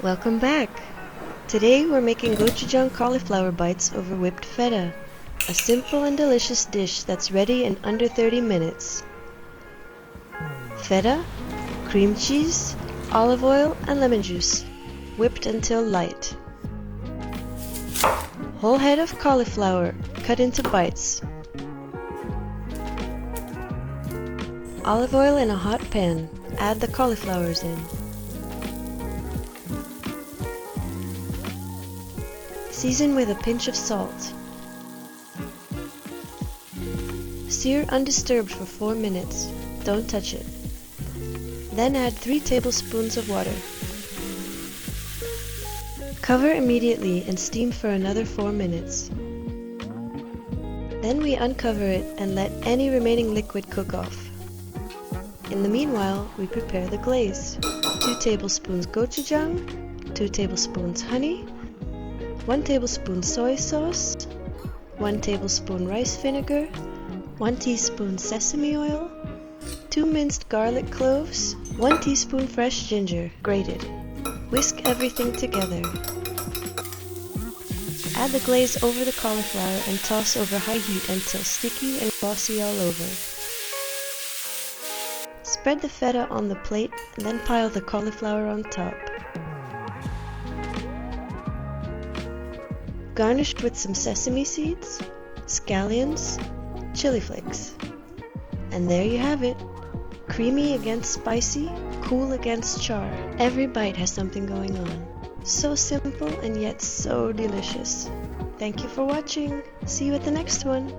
Welcome back! Today we're making gochujang cauliflower bites over whipped feta, a simple and delicious dish that's ready in under 30 minutes. Feta, cream cheese, olive oil, and lemon juice, whipped until light. Whole head of cauliflower, cut into bites. Olive oil in a hot pan, add the cauliflowers in. Season with a pinch of salt. Sear undisturbed for 4 minutes. Don't touch it. Then add 3 tablespoons of water. Cover immediately and steam for another 4 minutes. Then we uncover it and let any remaining liquid cook off. In the meanwhile, we prepare the glaze. 2 tablespoons gochujang, 2 tablespoons honey, 1 tablespoon soy sauce, 1 tablespoon rice vinegar, 1 teaspoon sesame oil, 2 minced garlic cloves, 1 teaspoon fresh ginger, grated. Whisk everything together. Add the glaze over the cauliflower and toss over high heat until sticky and glossy all over. Spread the feta on the plate and then pile the cauliflower on top. Garnished with some sesame seeds, scallions, chili flakes. And there you have it. Creamy against spicy, cool against char. Every bite has something going on. So simple and yet so delicious. Thank you for watching. See you at the next one.